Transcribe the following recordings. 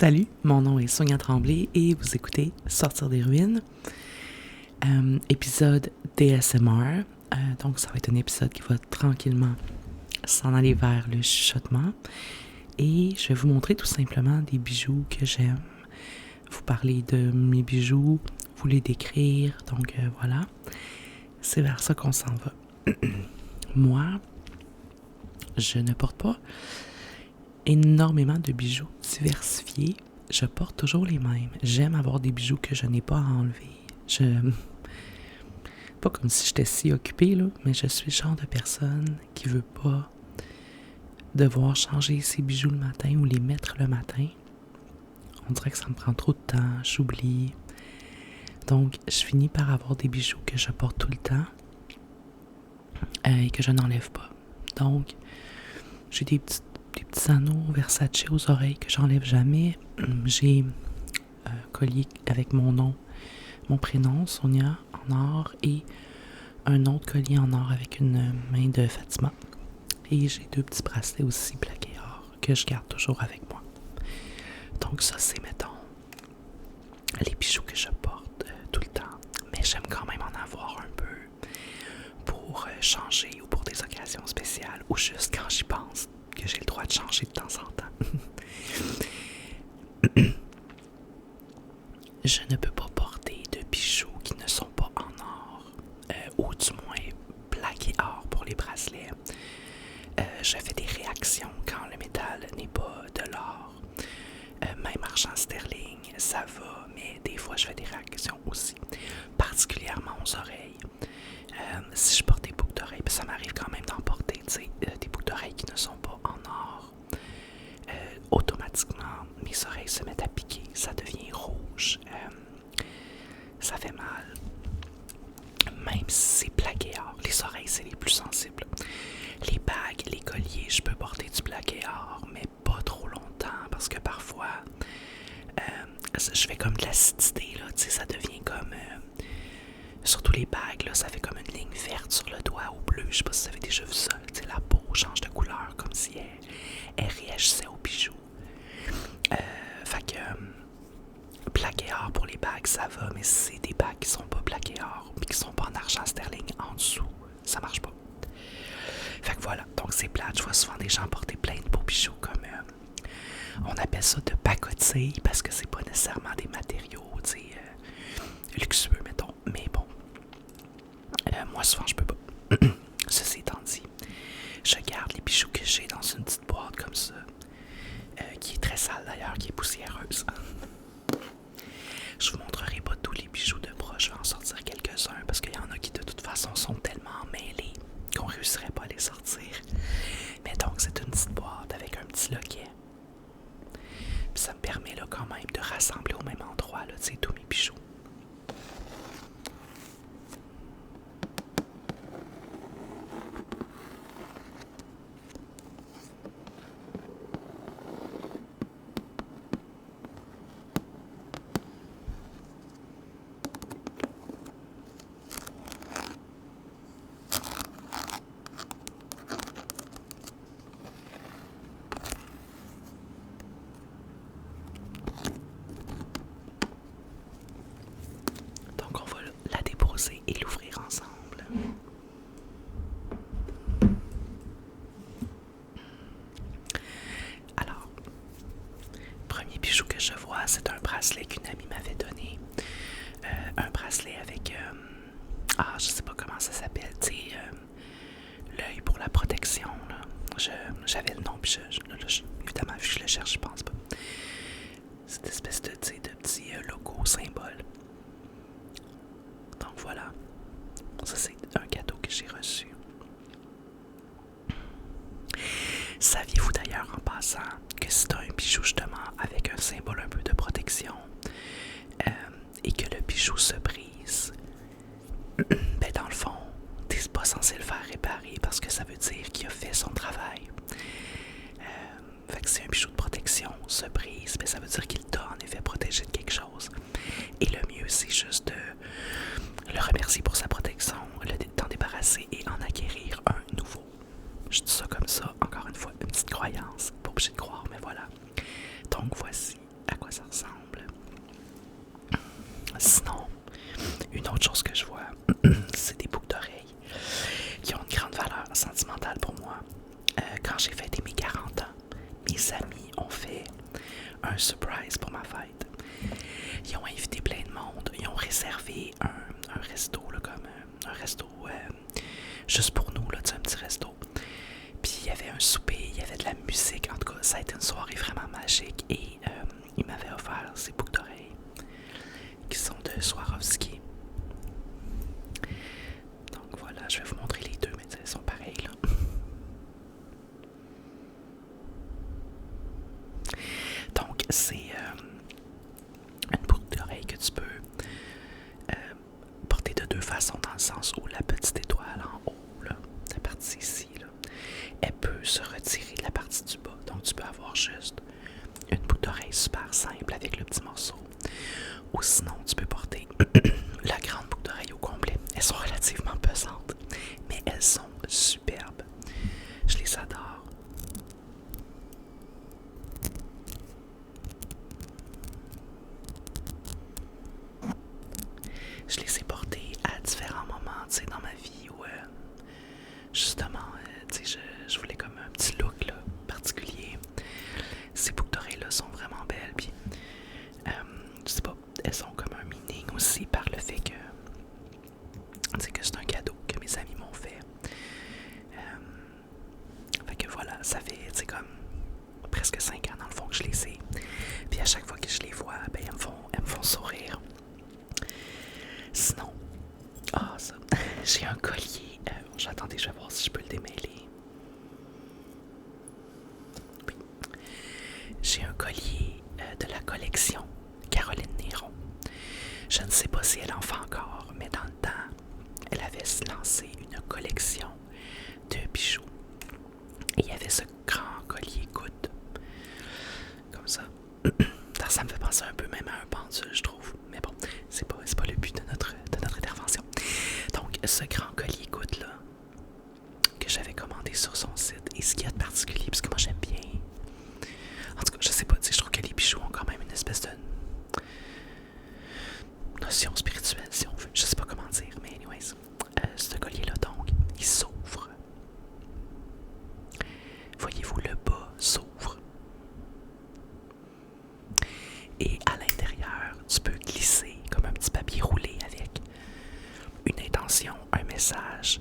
Salut, mon nom est Sonia Tremblay et vous écoutez Sortir des ruines, épisode DSMR. Donc ça va être un épisode qui va tranquillement s'en aller vers le chuchotement et je vais vous montrer tout simplement des bijoux que j'aime, vous parler de mes bijoux, vous les décrire, donc voilà, c'est vers ça qu'on s'en va. Moi, je ne porte pas énormément de bijoux diversifiés. Je porte toujours les mêmes. J'aime avoir des bijoux que je n'ai pas à enlever. Pas comme si j'étais si occupée, là, mais je suis le genre de personne qui veut pas devoir changer ses bijoux le matin ou les mettre le matin. On dirait que ça me prend trop de temps, j'oublie. Donc, je finis par avoir des bijoux que je porte tout le temps et que je n'enlève pas. Donc, j'ai des petits anneaux Versace aux oreilles que j'enlève jamais. J'ai un collier avec mon nom, mon prénom, Sonia, en or, et un autre collier en or avec une main de Fatima. Et j'ai 2 petits bracelets aussi plaqués or que je garde toujours avec moi. Donc ça, c'est, mettons, les bijoux que je porte tout le temps. Mais j'aime quand même en avoir un peu pour changer ou pour des occasions spéciales ou juste quand j'y pense que j'ai le droit de changer de temps en temps. Je ne peux pas porter de bijoux qui ne sont pas en or, ou du moins plaqués or pour les bracelets. Je fais des réactions quand le métal n'est pas de l'or. Même argent sterling, ça va, mais des fois je fais des réactions aussi, particulièrement aux oreilles. Si je porte des boucles d'oreilles, ça m'arrive quand même d'en porter, des boucles d'oreilles qui ne sont pas en or. Automatiquement, mes oreilles se mettent à piquer, ça devient rouge, ça fait mal. Même si c'est plaqué or, les oreilles c'est les plus sensibles. Les bagues, les colliers, je peux porter du plaqué or, mais pas trop longtemps parce que parfois, je fais comme de l'acidité, là, ça devient comme... surtout les bagues, là, ça fait comme une ligne verte sur le doigt ou bleu. Je sais pas si vous avez déjà vu ça. La peau change de couleur comme si elle réagissait aux bijoux. Fait que plaqué or pour les bagues, ça va, mais si c'est des bagues qui sont pas plaquées or et qui sont pas en argent sterling en dessous, ça marche pas. Fait que voilà, donc c'est plate. Je vois souvent des gens porter plein de beaux bijoux comme on appelle ça de pacotille parce que c'est pas nécessairement des matériaux, luxueux, mettons. Mais bon, moi souvent je peux pas. Ceci étant dit, je garde les bijoux que j'ai dans une petite boîte comme ça, qui est très sale d'ailleurs, qui est poussiéreuse. Je vous montrerai pas tous les bijoux de bras, je vais en sortir quelques-uns parce qu'il y en a qui de toute façon sont tellement mêlés qu'on réussirait pas à les sortir. Mais donc c'est une petite boîte avec un petit loquet. Puis ça me permet là quand même de rassembler au même endroit là, tous mes bijoux. Donc on va la déposer et l'ouvrir ensemble. Alors, premier bijou que je vois, c'est un bracelet qu'une amie m'avait donné. Un bracelet avec, je sais pas comment ça s'appelle, l'œil pour la protection. Là. J'avais le nom, puis évidemment, vu que je le cherche, je pense pas. Cette espèce de petit logo, symbole. Donc voilà, ça c'est un cadeau que j'ai reçu. Saviez-vous d'ailleurs en passant que c'est un bijou justement avec un symbole un peu de protection et que le bijou se brise, ben dans le fond, t'es pas censé le faire réparer parce que ça veut dire qu'il a fait son travail. Fait que si un bijou de protection se brise, ben ça veut dire qu'il t'a en effet protégé de quelque chose. Et le mieux c'est juste de le remercier pour sa protection, t'en débarrasser et en acquérir un nouveau. Je dis ça comme ça, encore une fois, une petite croyance, pas obligé de croire. un surprise pour ma fête. Ils ont invité plein de monde. Ils ont réservé un resto, là, comme un resto juste pour nous, là, un petit resto. Puis il y avait un souper, il y avait de la musique. En tout cas, ça a été une soirée vraiment magique. Et il m'avait offert ces boucles d'oreilles qui sont de Swarovski. Donc voilà, je vais vous montrer les deux, mais elles sont pareilles, là. Donc c'est une boucle d'oreille que tu peux porter de deux façons, dans le sens où la petite étoile en haut, là, la partie ici, là, elle peut se retirer de la partie du bas. Donc tu peux avoir juste une boucle d'oreille super simple avec le petit morceau. Ou sinon, tu peux porter la grande boucle d'oreille au complet. Elles sont relativement pesantes, mais elles sont superbes. Je les adore. Je les ai portées à différents moments, tu sais, dans ma vie où justement, tu sais, je voulais comme un petit look là, particulier. Ces boucles d'oreilles-là sont vraiment belles, puis je sais pas, elles ont comme un meaning aussi par le fait que, tu sais, que c'est un cadeau que mes amis m'ont fait. Fait que voilà, ça fait, tu sais, comme presque 5 ans dans le fond que je les ai. Puis à chaque fois que je les vois, ben elles me font sourire. Sinon, ça, j'ai un collier. Attendez, je vais voir si je peux le démêler. Oui. J'ai un collier de la collection Caroline Néron. Je ne sais pas si elle en fait encore, mais dans le temps, elle avait lancé une collection de bijoux. Et il y avait ce grand collier goutte. Comme ça. Ça me fait penser un peu même à un pendule, je trouve. Mais bon, c'est pas le but de notre intervention. Donc, ce grand collier goutte là, que j'avais commandé sur son site, et ce qu'il y a de particulier, parce que moi j'aime bien. En tout cas, je sais pas, je trouve que les bijoux ont quand même une espèce de notion spirituelle, si on veut. Je sais pas comment dire, mais anyways. Ce collier-là, donc, il s'ouvre. Voyez-vous, le bas s'ouvre. Et à l'intérieur, tu peux glisser comme un petit papier roulé avec une intention, un message.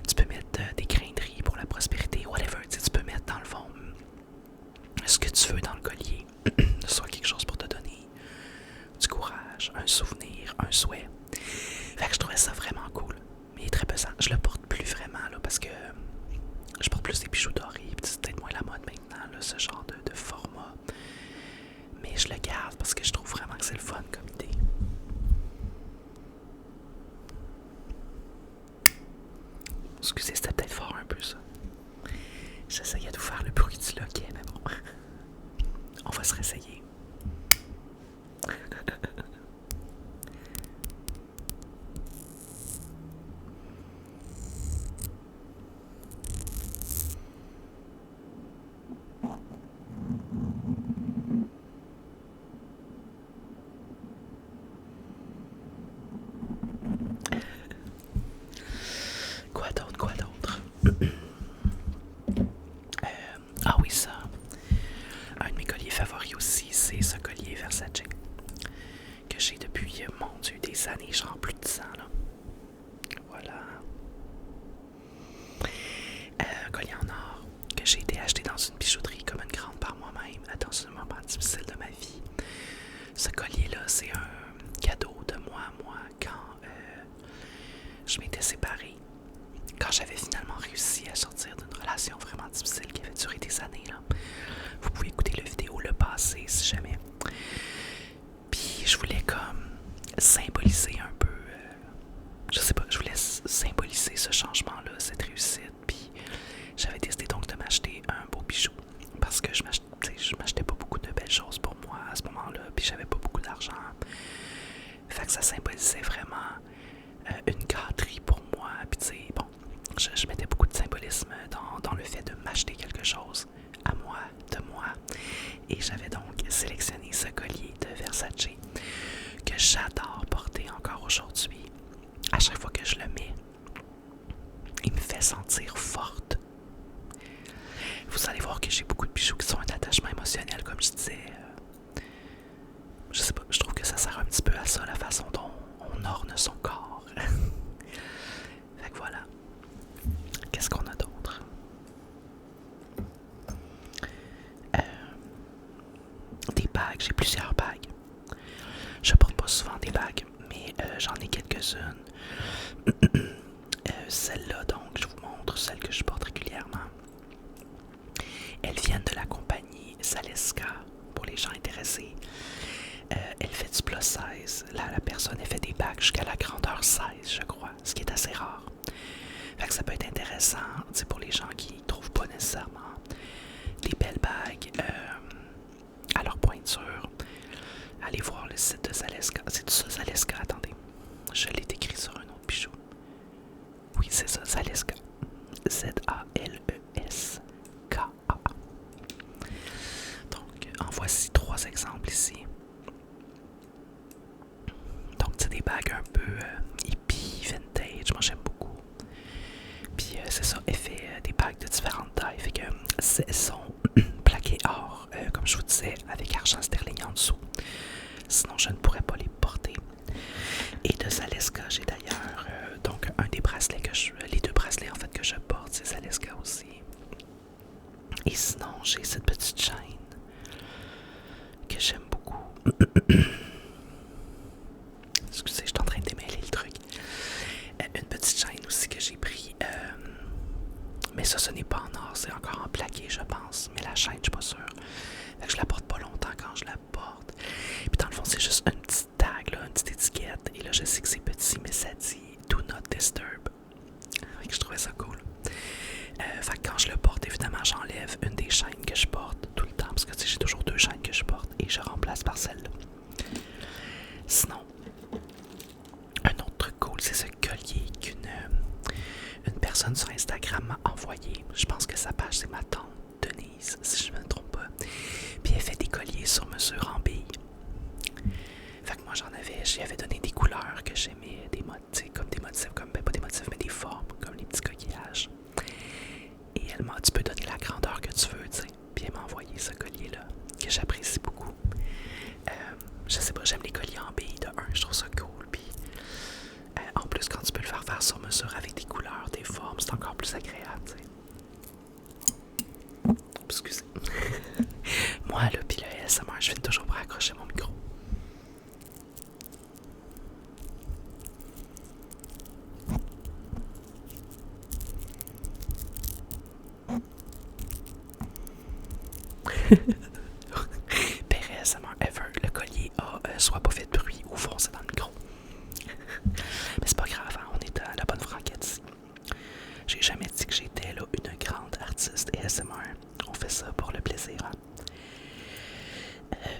Tu peux mettre des graineries pour la prospérité, whatever. Tu peux mettre dans le fond ce que tu veux dans le collier. Soit quelque chose pour te donner du courage, un souvenir, un souhait. Fait que je trouvais ça vraiment cool. Mais il est très pesant. Je le porte plus vraiment là, parce que je porte plus des bijoux dorés. C'est peut-être moins la mode maintenant, là, ce genre de format. Mais je le garde parce que je trouve vraiment que c'est le fun comme idée. Excusez, c'était peut-être fort un peu ça. J'essayais de vous faire le bruit du loquet, mais bon. On va se réessayer. Quoi d'autre? Ah oui, ça. Un de mes colliers favoris aussi, c'est ce collier Versace que j'ai depuis, mon Dieu, des années, genre plus de 10 ans, là. Voilà. Un collier en or que j'ai été acheté dans une bijouterie comme une grande par moi-même dans un moment difficile de ma vie. Ce collier-là, c'est un cadeau de moi quand je m'étais séparée. Quand j'avais finalement réussi à sortir d'une relation vraiment difficile qui avait duré des années, là. Vous pouvez écouter la vidéo le passé si jamais. Puis je voulais comme symboliser un peu, je sais pas, je voulais symboliser ce changement-là, cette réussite. Puis j'avais décidé donc de m'acheter un beau bijou parce que je m'achetais pas beaucoup de belles choses pour moi à ce moment-là, puis j'avais pas beaucoup d'argent. Fait que ça symbolisait vraiment une gâterie pour moi. Puis tu sais, bon, je mettais beaucoup de symbolisme dans le fait de m'acheter quelque chose à moi, de moi. Et j'avais donc sélectionné ce collier de Versace que j'adore porter encore aujourd'hui. À chaque fois que je le mets, il me fait sentir forte. Vous allez voir que j'ai beaucoup de bijoux qui sont un attachement émotionnel, comme je disais plusieurs bagues. Je porte pas souvent des bagues, mais j'en ai quelques-unes. Celle-là, donc, je vous montre, celle que je porte régulièrement. Elles viennent de la compagnie Zaleska, pour les gens intéressés. Elle fait du plus 16. Là, la personne, elle fait des bagues jusqu'à la grandeur 16, je crois, ce qui est assez rare. Fait que ça peut être intéressant, pour les gens qui ne trouvent pas nécessairement des belles bagues à leur pointure. Allez voir le site de Zaleska. C'est ça, Zaleska? Attendez. Je l'ai écrit sur un autre bijou. Oui, c'est ça, Zaleska. Z-A-L-E-S-K-A. Donc, en voici 3 exemples ici. Donc, c'est des bagues un peu hippie, vintage. Moi, j'aime beaucoup. Puis, c'est ça, elle fait des bagues de différentes tailles. Fait que elles sont plaquées or, comme je vous disais, avec argent sterling en dessous. Sinon, je ne pourrais pas les porter. Et de Zaleska, j'ai d'ailleurs donc un des bracelets les 2 bracelets en fait que je porte, c'est Zaleska aussi. Et sinon, j'ai cette petite chaîne que j'aime beaucoup. Excusez, je suis en train de démêler le truc. Une petite chaîne aussi que j'ai pris. Mais ça, ce n'est pas en or, c'est encore en plaqué, je pense. Mais la chaîne, je suis pas sûre. Fait que je la porte pas longtemps quand je la porte. Puis dans le fond, c'est juste une petite tag, là, une petite étiquette. Et là, je sais que c'est petit, mais ça dit Do Not Disturb. Fait que je trouvais ça cool. Fait que quand je le porte, évidemment, j'enlève une des chaînes que je porte tout le temps. Parce que j'ai toujours 2 chaînes que je porte. Et je remplace par celle-là. Sinon, un autre truc cool, c'est ce collier qu'une personne sur Instagram m'a envoyé. Je pense que sa page, c'est ma tante Denise, si je ne me trompe pas. Puis elle fait des colliers sur mesure en billes. Fait que moi, j'y avais donné des couleurs que j'aimais, des motifs, comme des motifs, comme, ben pas des motifs, mais des formes, comme les petits coquillages. Et elle m'a dit, tu peux donner la grandeur que tu veux, tu sais. Puis elle m'a envoyé ce collier-là, que j'apprécie beaucoup. Je sais pas, j'aime les colliers en billes de 1, je trouve ça cool. Puis en plus, quand tu peux le faire sur mesure avec des couleurs, des formes, c'est encore plus agréable, tu sais. Excusez. Moi, là, pis le ASMR, je finis toujours par accrocher mon micro. Père ASMR ever, le collier a soit pas fait de bruit ou foncé dans le micro. Mais c'est pas grave, hein, on est à la bonne franquette ici. J'ai jamais dit que j'étais là une grande artiste ASMR. On fait ça pour le plaisir. Hein.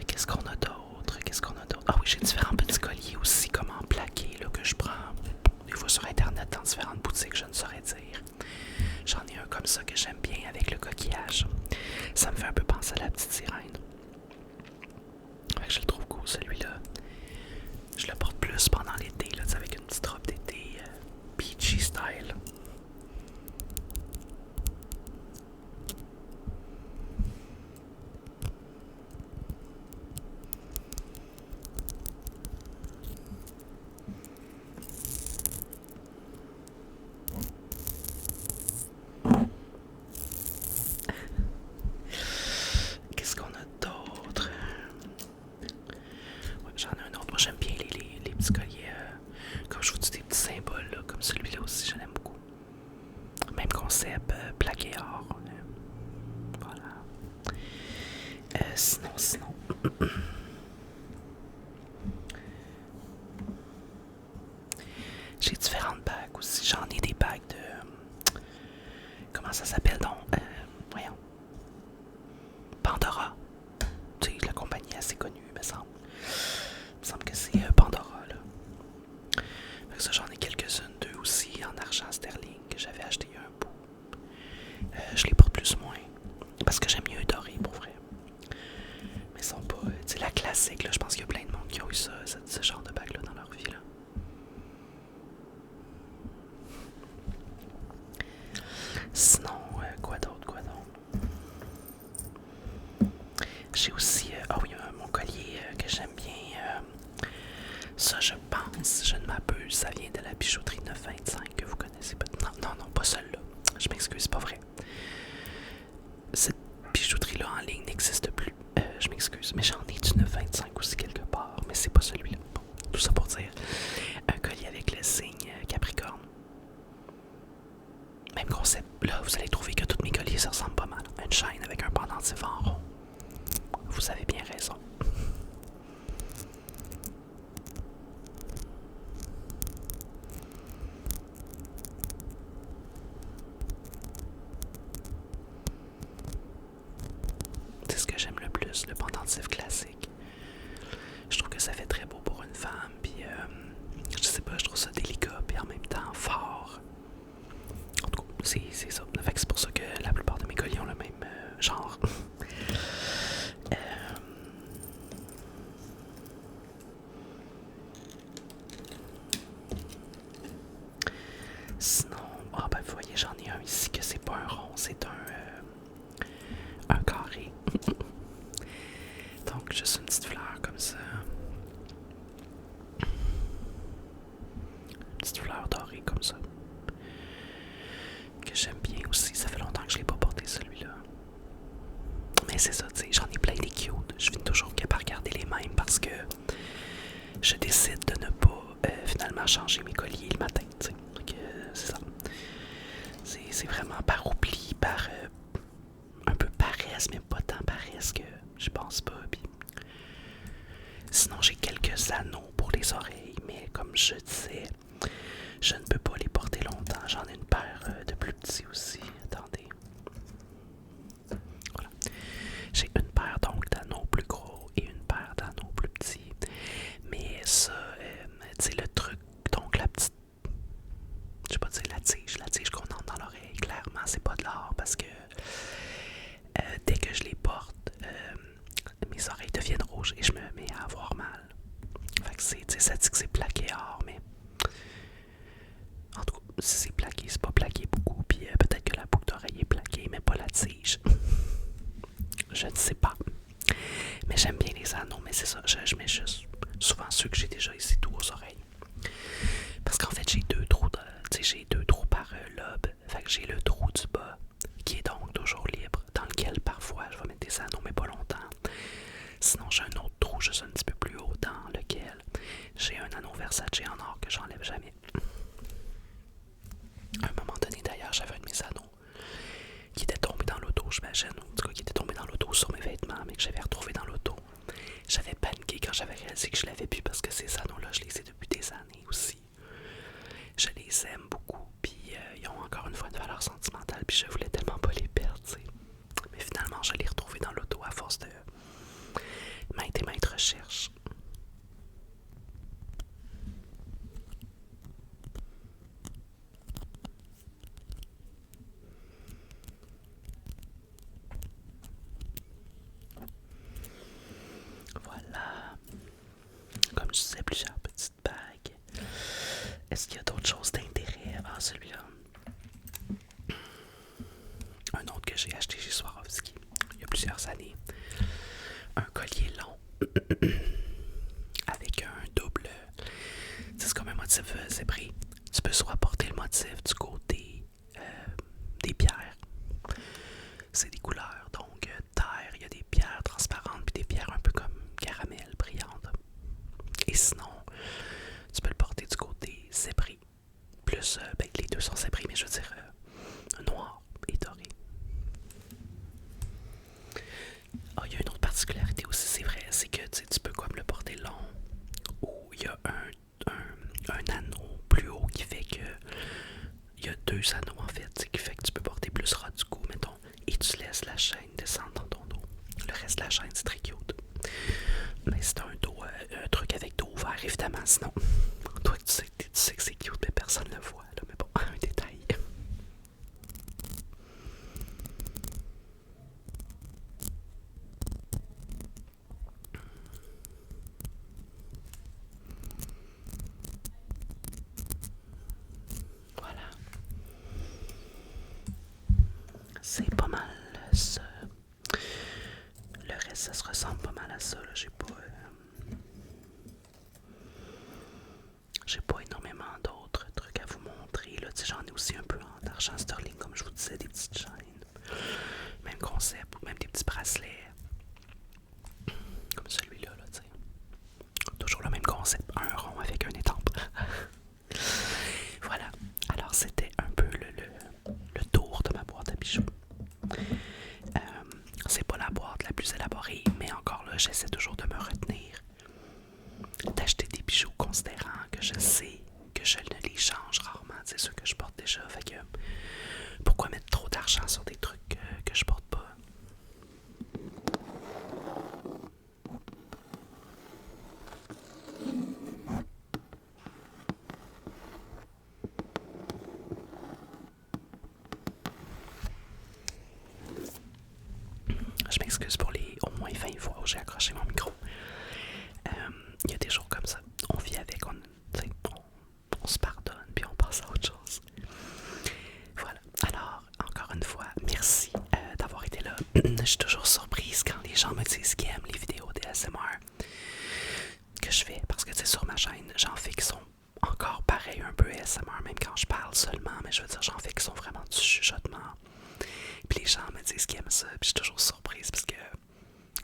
Qu'est-ce qu'on a d'autre? Ah oui, j'ai différents petits colliers aussi, comme en plaqué, là, que je prends des fois sur internet dans différentes boutiques, je ne saurais dire. J'en ai un comme ça que j'aime bien avec le coquillage. Ça me fait un peu penser à la petite sirène. Fait que je le trouve cool, celui-là. Je le porte plus pendant l'été, là, avec une petite robe d'été beachy style. Qu'est-ce qu'on a d'autre? Ouais, j'en ai un autre. Moi, j'aime bien les petits colliers. Comme je vous dis, des petits symboles, là, comme celui-là aussi, je l'aime beaucoup. Même concept, plaqué or. Voilà. Sinon. J'ai différentes bagues aussi. J'en ai des bagues de. Comment ça s'appelle donc? Voyons. Pandora. Tu sais, la compagnie assez connue, il me semble. Il me semble que c'est Pandora, là. Fait que ça, j'en ai quelques-unes d'eux aussi en argent sterling que j'avais acheté il y a un bout. Je les porte plus ou moins. Parce que j'aime mieux doré, pour vrai. Mais ils sont pas. Tu sais, la classique, là. Je pense qu'il y a plein de monde qui ont eu ça, ce genre de bague-là dans leur vie, là. Sinon, quoi d'autre? J'ai aussi, mon collier que j'aime bien. Ça, je pense, je ne m'abuse, ça vient de la bijouterie 925 que vous connaissez pas. Non, pas celle-là. Je m'excuse, c'est pas vrai. Cette bijouterie-là en ligne n'existe plus. Je m'excuse, mais j'en ai du 925 peut-être 5 aussi quelque part, mais c'est pas celui-là. Bon, tout ça pour dire un collier avec le signe Capricorne. Même concept. Là, vous allez trouver que tous mes colliers se ressemblent pas mal. Une chaîne avec un pendentif en rond. Vous avez bien raison. C'est ce que j'aime le plus, le pendentif classique. Je trouve que ça fait très beau pour une femme, puis je sais pas, je trouve ça délicat, puis en même temps fort. En tout cas, c'est ça. Fait que c'est pour ça que la plupart de mes colliers ont le même genre. Sinon, ben vous voyez, j'en ai un ici que c'est pas un rond, c'est un carré. Donc, juste une petite fleur comme ça. Une petite fleur dorée comme ça. Que j'aime bien aussi. Ça fait longtemps que je l'ai pas porté celui-là. Mais c'est ça, tu sais, j'en ai plein des cute. Je finis toujours qu'à pas regarder les mêmes parce que je décide de ne pas finalement changer mes colliers le matin, tu sais. Donc, c'est ça. C'est vraiment par oubli, par un peu paresse, mais pas tant paresse que je pense pas. Puis sinon, j'ai quelques anneaux pour les oreilles, mais comme je disais, je ne peux pas les porter longtemps. J'en ai une paire de plus petits aussi. Attendez. Voilà. J'ai une paire donc d'anneaux plus gros et une paire d'anneaux plus petits. Mais ça, tu sais, le truc, donc la petite, je sais pas dire la tige qu'on entre dans l'oreille, clairement, c'est pas de l'or parce que dès que je les porte, mes oreilles deviennent rouges et je me mets à avoir mal. Fait que c'est, tu sais, ça dit que c'est plaqué or, mais en tout cas, si c'est plaqué, c'est pas plaqué beaucoup, puis peut-être que la boucle d'oreille est plaquée, mais pas la tige. Je ne sais pas. Mais j'aime bien les anneaux, mais c'est ça, je mets juste souvent ceux que j'ai déjà ici tout aux oreilles. Parce qu'en fait, j'ai deux trous, j'ai deux trous par lobe. Fait que j'ai le trou du bas, qui est donc toujours libre, dans lequel parfois je vais mettre des anneaux, mais pas longtemps. Sinon, j'ai un autre trou juste un petit peu plus haut, dans lequel j'ai un anneau Versace en or que j'enlève jamais. À un moment donné, d'ailleurs, j'avais un de mes anneaux qui était tombé dans l'auto, j'imagine, ou en tout cas qui était tombé dans l'auto sur mes vêtements, mais que j'avais retrouvé dans l'auto. J'avais paniqué quand j'avais réalisé que je l'avais plus parce que ces anneaux-là, je les ai depuis des années aussi. Je les aime beaucoup, puis ils ont encore une fois une valeur sentimentale, puis je voulais tellement pas les perdre, t'sais. Mais finalement, je l'ai retrouvé dans l'auto à force de maintes recherches. Voilà. Comme je disais, plusieurs petites bagues. Est-ce qu'il y a d'autres choses d'intérêt avant celui-là? Un autre que j'ai acheté chez Swarovski il y a plusieurs années. Un collier long avec un double. C'est comme un motif zébré. Tu peux soit porter le motif du côté des pierres. C'est des couleurs, donc terre, il y a des pierres transparentes puis des pierres un peu comme caramel, brillantes. Et sinon, tu peux le porter du côté zébré. Plus, les deux sont zébrés, mais je veux dire noir et doré. Ah, il y a une autre particularité aussi, c'est vrai, c'est que tu peux comme le porter long ou il y a un anneau plus haut qui fait que il y a deux anneaux en fait, qui fait que tu peux porter plus ras du cou, mettons, et tu laisses la chaîne descendre dans ton dos. Le reste de la chaîne, c'est très cute. Mais c'est un truc avec dos ouvert, évidemment, sinon, toi tu sais que c'est cute, mais personne ne le voit, là, mais bon, un détail. Voilà. C'est pas mal ça. Le reste, ça se ressemble pas mal à ça, là. J'ai pas énormément d'autres trucs à vous montrer, là. J'en ai aussi un peu en argent sterling, comme je vous disais, des petites chaînes. Même concept, ou même des petits bracelets. Comme celui-là, là, tu sais. que je fais, parce que tu sais, sur ma chaîne, j'en fais qui sont encore pareil un peu ASMR, même quand je parle seulement, mais je veux dire, j'en fais qui sont vraiment du chuchotement. Puis les gens me disent qu'ils aiment ça, puis je suis toujours surprise parce que,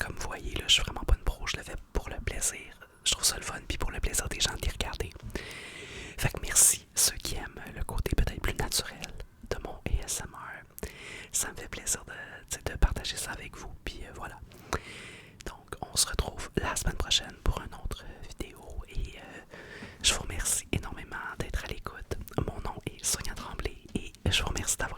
comme vous voyez, là, je suis vraiment pas une pro, je le fais pour le plaisir. Je trouve ça le fun, puis pour le plaisir des gens de les regarder. Fait que merci ceux qui aiment le côté peut-être plus naturel de mon ASMR. Ça me fait plaisir de partager ça avec vous, puis voilà. Donc, on se retrouve la semaine prochaine pour une autre vidéo et je vous remercie énormément d'être à l'écoute. Mon nom est Sonia Tremblay et je vous remercie d'avoir